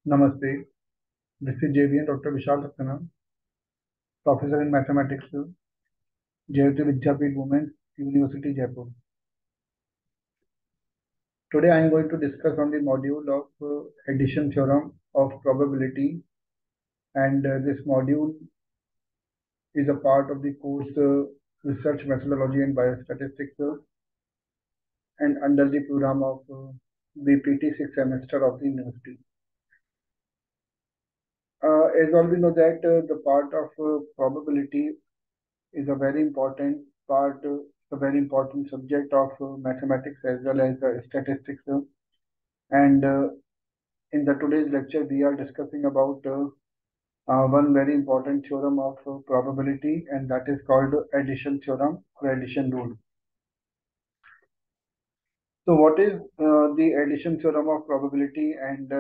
Namaste. This is JV and Dr. Vishal Saxena, Professor in Mathematics, JAYOTI VIDYAPEETH Women's University, Jaipur. Today I am going to discuss on the module of addition theorem of probability, and this module is a part of the course Research Methodology and Biostatistics and under the program of BPT 6th semester of the university. As all we know that the part of probability is a very important part, a very important subject of mathematics as well as statistics. And in the today's lecture, we are discussing about one very important theorem of probability, and that is called addition theorem or addition rule. So, what is the addition theorem of probability, and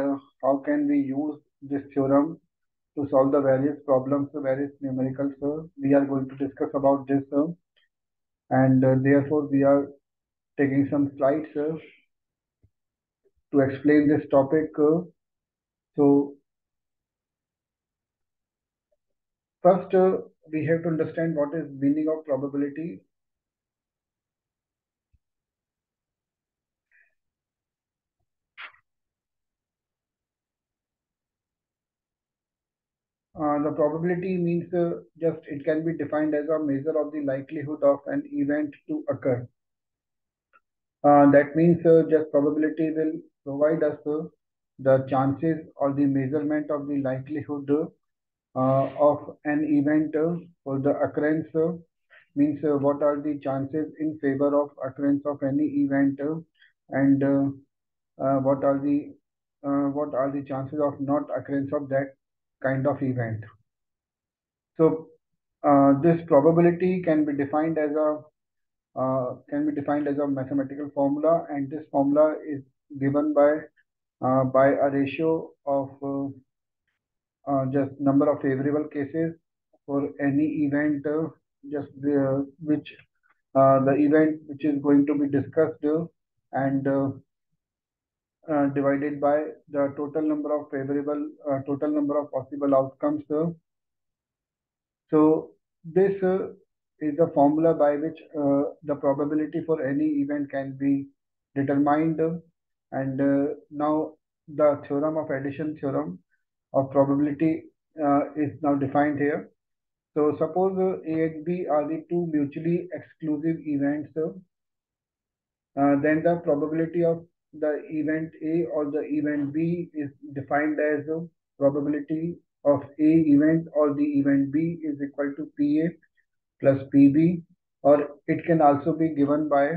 how can we use this theorem to solve the various problems, various numericals? We are going to discuss about this, and therefore we are taking some slides to explain this topic. So first, we have to understand what is meaning of probability. The probability means just it can be defined as a measure of the likelihood of an event to occur. That means just probability will provide us the chances or the measurement of the likelihood of an event for the occurrence. Means what are the chances in favor of occurrence of any event and what are the chances of not occurrence of that kind of event. So this probability can be defined as a mathematical formula, and this formula is given by a ratio of just number of favorable cases for any event just which the event which is going to be discussed and divided by the total number of total number of possible outcomes. So this is the formula by which the probability for any event can be determined. And now the theorem of addition theorem of probability is now defined here. So suppose A and B are the two mutually exclusive events, then the probability of the event A or the event B is defined as probability of A event or the event B is equal to PA plus PB, or it can also be given by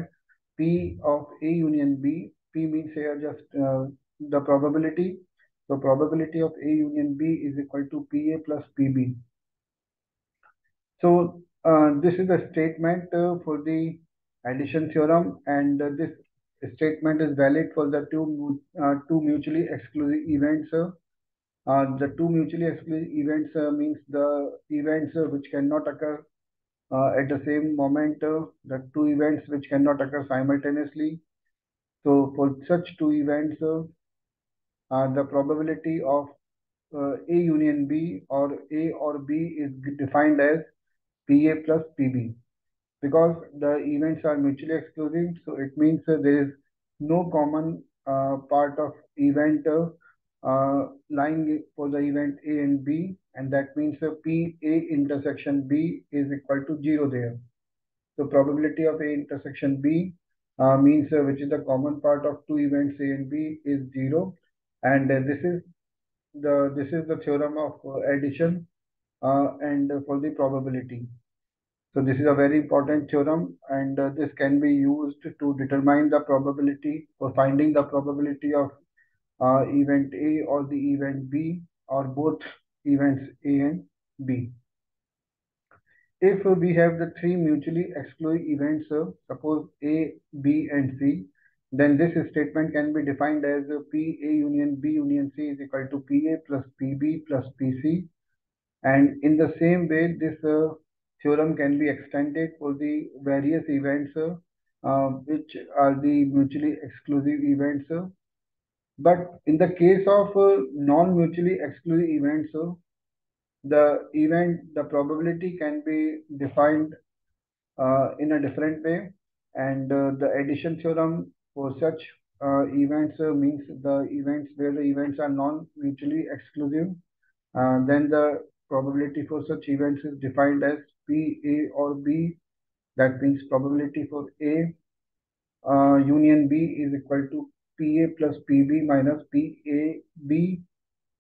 P of A union B. P means here just the probability. So probability of A union B is equal to PA plus PB. So this is a statement for the addition theorem, and this statement is valid for the two mutually exclusive events. The two mutually exclusive events means the events which cannot occur at the same moment, the two events which cannot occur simultaneously. So for such two events, the probability of A union B or A or B is defined as PA plus PB. Because the events are mutually exclusive, so it means there is no common part of event lying for the event A and B, and that means PA intersection B is equal to 0 there. So probability of A intersection B means which is the common part of two events A and B is 0, and this is the theorem of addition and for the probability. So this is a very important theorem, and this can be used to determine the probability or finding the probability of event A or the event B or both events A and B. If we have the three mutually exclusive events, suppose A, B, and C, then this statement can be defined as P A union B union C is equal to PA plus PB plus PC. And in the same way, this theorem can be extended for the various events which are the mutually exclusive events. But in the case of non-mutually exclusive events, the probability can be defined in a different way, and the addition theorem for such events means the events where the events are non-mutually exclusive. Then the probability for such events is defined as P, A, or B. That means probability for A union B is equal to PA plus PB minus PAB,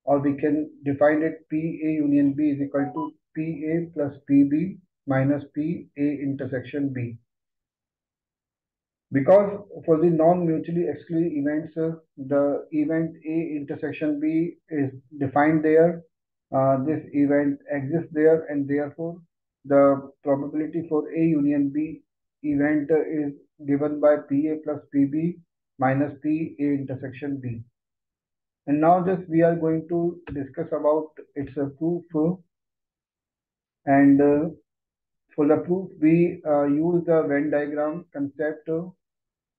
or we can define it PA union B is equal to PA plus PB minus PA intersection B. Because for the non-mutually exclusive events, the event A intersection B is defined there. This event exists there, and therefore the probability for A union B event is given by PA plus PB minus PA intersection B. And now just we are going to discuss about its proof. And for the proof, we use the Venn diagram concept.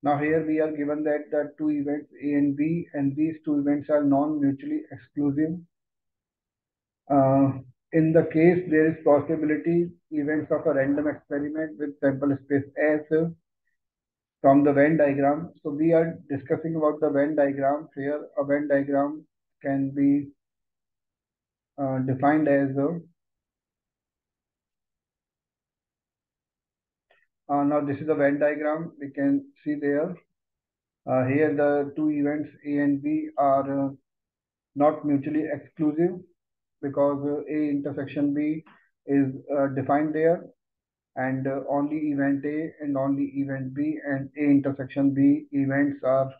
Now here we are given that the two events A and B, and these two events are non-mutually exclusive. In the case there is possibility events of a random experiment with sample space S from the Venn diagram. So we are discussing about the Venn diagram. Here a Venn diagram can be defined as now this is the Venn diagram. We can see there. Here the two events A and B are not mutually exclusive because A intersection B is defined there, and only event A and only event B and A intersection B events are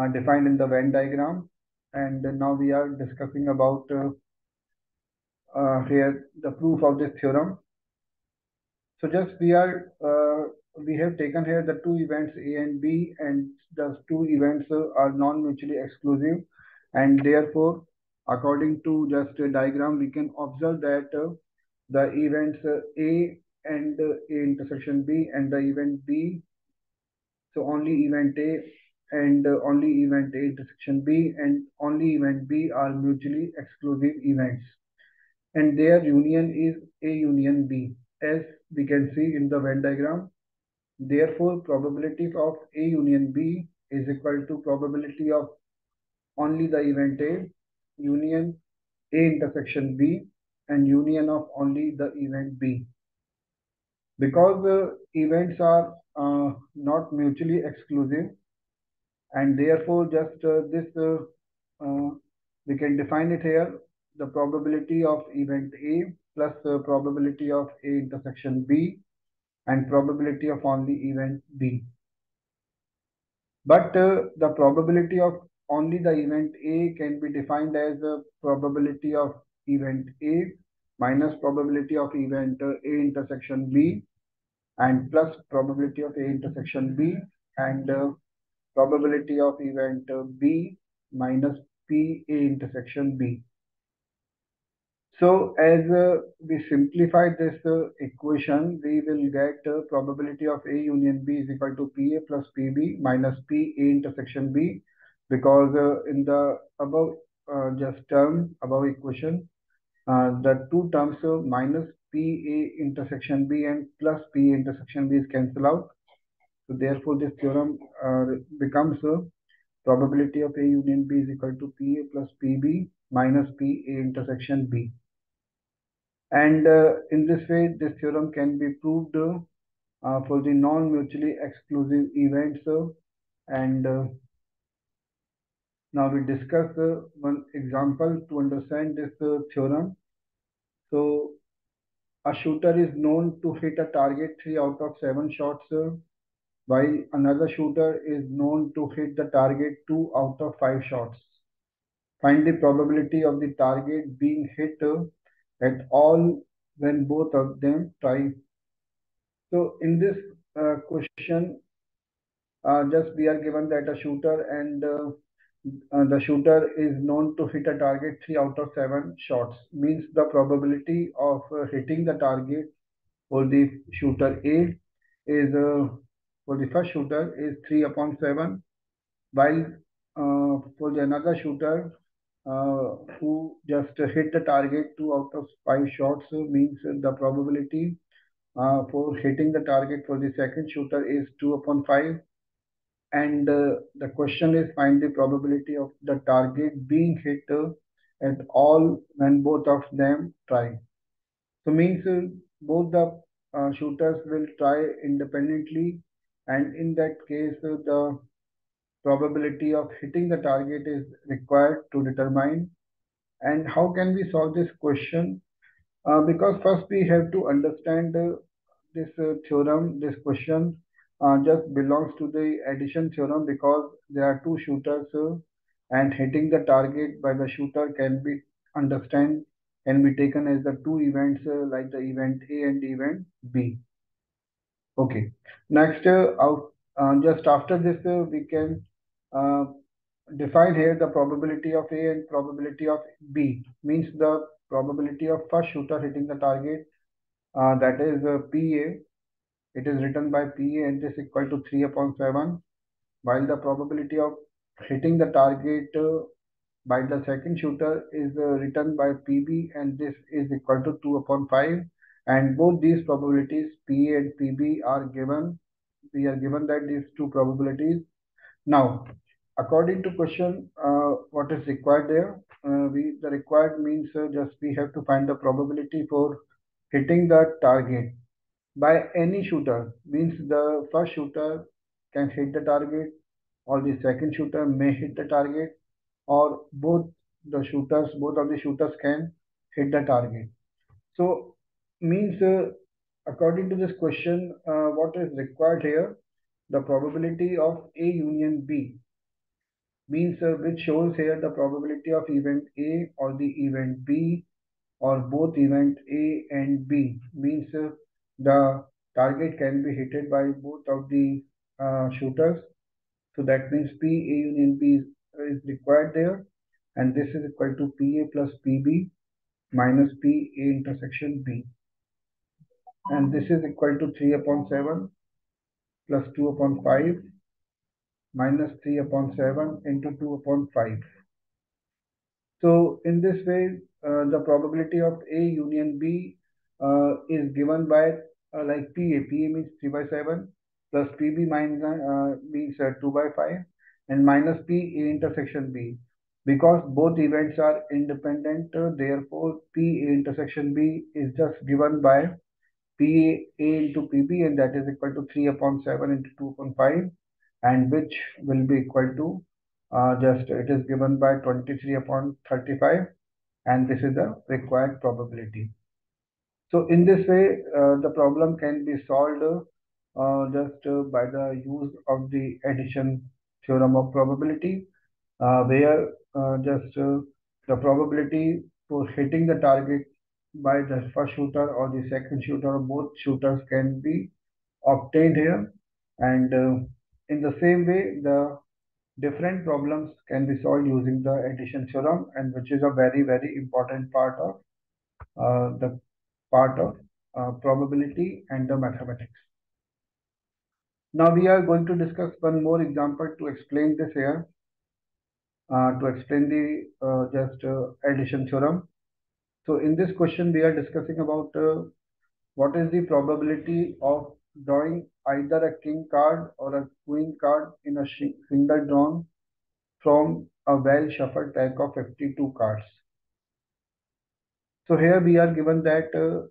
defined in the Venn diagram. And now we are discussing about here the proof of this theorem. So just we have taken here the two events A and B, and the two events are non-mutually exclusive, and therefore, according to just a diagram, we can observe that the events A and A intersection B and the event B, so only event A and only event A intersection B and only event B are mutually exclusive events, and their union is A union B, as we can see in the Venn diagram. Therefore, probability of A union B is equal to probability of only the event A union A intersection B and union of only the event B. Because events are not mutually exclusive, and therefore just this we can define it here, the probability of event A plus probability of A intersection B and probability of only event B. But the probability of only the event A can be defined as the probability of event A minus probability of event A intersection B and plus probability of A intersection B and probability of event B minus PA intersection B. So as we simplify this equation, we will get probability of A union B is equal to PA plus PB minus PA intersection B, because in the above just term, above equation, the two terms minus PA intersection B and plus PA intersection B is cancel out. So therefore this theorem becomes probability of A union B is equal to PA plus PB minus PA intersection B. And in this way, this theorem can be proved for the non-mutually exclusive events. And now we discuss one example to understand this theorem. So a shooter is known to hit a target 3 out of 7 shots, while another shooter is known to hit the target 2 out of 5 shots. Find the probability of the target being hit at all when both of them try. So in this question, just we are given that a shooter and the shooter is known to hit a target 3 out of 7 shots. Means the probability of hitting the target for the shooter A is for the first shooter is 3 upon 7, while for the another shooter who just hit the target 2 out of 5 shots means the probability for hitting the target for the second shooter is 2 upon 5, and the question is find the probability of the target being hit at all when both of them try. So means both the shooters will try independently, and in that case the probability of hitting the target is required to determine. And how can we solve this question? Because first we have to understand this theorem, this question just belongs to the addition theorem because there are two shooters and hitting the target by the shooter can be taken as the two events like the event A and event B. Okay. Next, just after this, we can uh, define here the probability of A and probability of B. Means the probability of first shooter hitting the target, that is PA. It is written by PA and this is equal to 3 upon 7. While the probability of hitting the target by the second shooter is written by PB and this is equal to 2 upon 5. And both these probabilities, PA and PB, are given. We are given that these two probabilities. Now, according to question, what is required there? The required means just we have to find the probability for hitting the target by any shooter. Means the first shooter can hit the target, or the second shooter may hit the target, or both of the shooters can hit the target. So means according to this question, what is required here? The probability of A union B means which shows here the probability of event A or the event B or both event A and B means the target can be hit by both of the shooters. So that means PA union B is required there, and this is equal to PA plus PB minus PA intersection B, and this is equal to 3 upon 7 plus 2 upon 5 minus 3 upon 7 into 2 upon 5. So in this way, the probability of A union B is given by like PA. PA means 3 by 7 plus PB minus, means 2 by 5 and minus PA intersection B. Because both events are independent, therefore PA intersection B is just given by PA into PB and that is equal to 3 upon 7 into 2 upon 5 and which will be equal to just it is given by 23 upon 35 and this is the required probability. So in this way the problem can be solved just by the use of the addition theorem of probability where just the probability for hitting the target by the first shooter or the second shooter or both shooters can be obtained here, and in the same way the different problems can be solved using the addition theorem, and which is a very important the part of probability and the mathematics. Now we are going to discuss one more example to explain this here, to explain the just addition theorem. So in this question we are discussing about what is the probability of drawing either a king card or a queen card in a single drawn from a well shuffled pack of 52 cards. So here we are given that a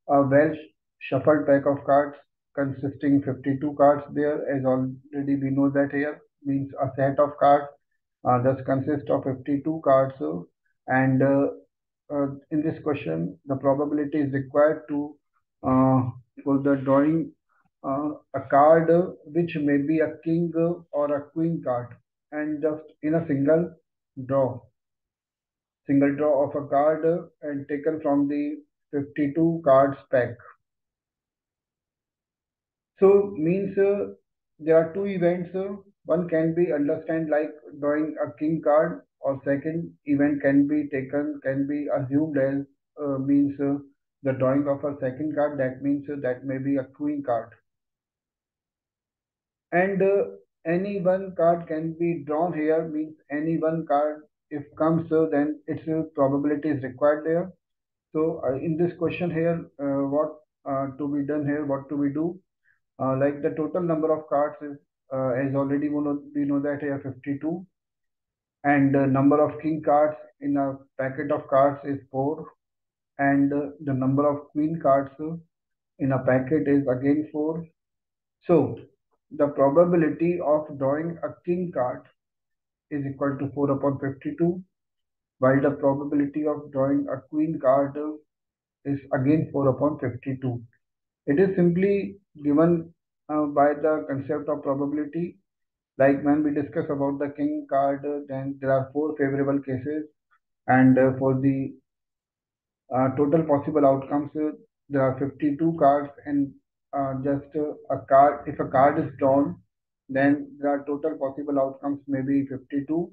well shuffled pack of cards consisting 52 cards there, as already we know that here means a set of cards thus consists of 52 cards, and in this question the probability is required to for the drawing a card which may be a king or a queen card, and just in a draw single draw of a card and taken from the 52 cards pack. So means there are two events. One can be understand like drawing a king card, or second event can be assumed as means the drawing of a second card, that means that may be a queen card. And any one card can be drawn here, means any one card if comes, then its probability is required there. So in this question here, what to be done here, what to we do? Like the total number of cards is, as already we know that here 52, and the number of king cards in a packet of cards is 4, and the number of queen cards in a packet is again 4. So the probability of drawing a king card is equal to 4 upon 52, while the probability of drawing a queen card is again 4 upon 52. It is simply given by the concept of probability. Like when we discuss about the king card, then there are 4 favorable cases, and for the total possible outcomes, there are 52 cards, and just a card. If a card is drawn, then the total possible outcomes may be 52,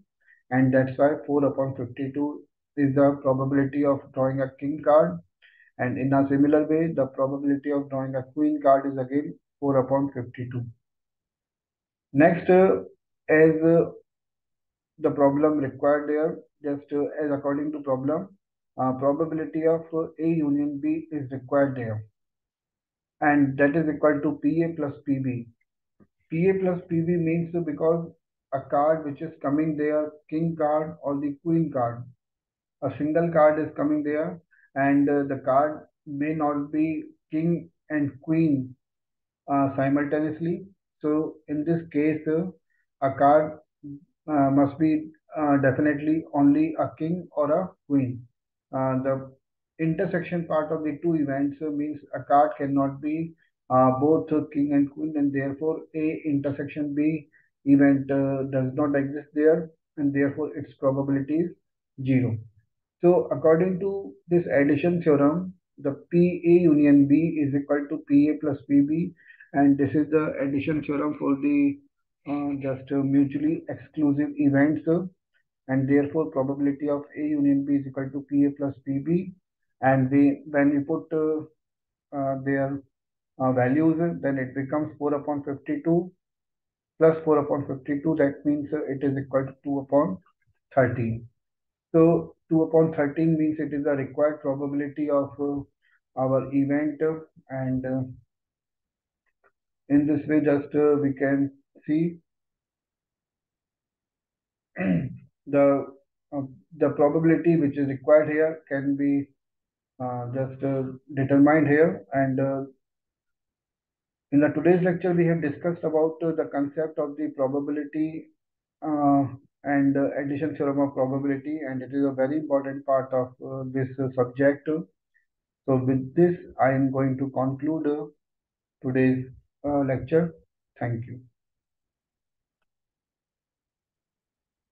and that's why 4 upon 52 is the probability of drawing a king card. And in a similar way, the probability of drawing a queen card is again 4 upon 52. Next, as the problem required there, just as according to problem, probability of A union B is required there, and that is equal to PA plus PB. PA plus PB means because a card which is coming there, king card or the queen card, a single card is coming there, and the card may not be king and queen simultaneously. So in this case, a card must be definitely only a king or a queen. The intersection part of the two events means a card cannot be both a king and queen, and therefore A intersection B event does not exist there, and therefore its probability is 0. So according to this addition theorem, the PA union B is equal to PA plus PB, and this is the addition theorem for the just mutually exclusive events, and therefore probability of A union B is equal to PA plus PB, and when we put their values, then it becomes 4 upon 52 plus 4 upon 52. That means it is equal to 2 upon 13. So 2 upon 13 means it is the required probability of our event, and in this way just we can see the uh, the probability which is required here can be just determined here. And in the today's lecture we have discussed about the concept of the probability uh, and addition theorem of probability, and it is a very important part of this subject. So with this, I am going to conclude today's lecture. Thank you.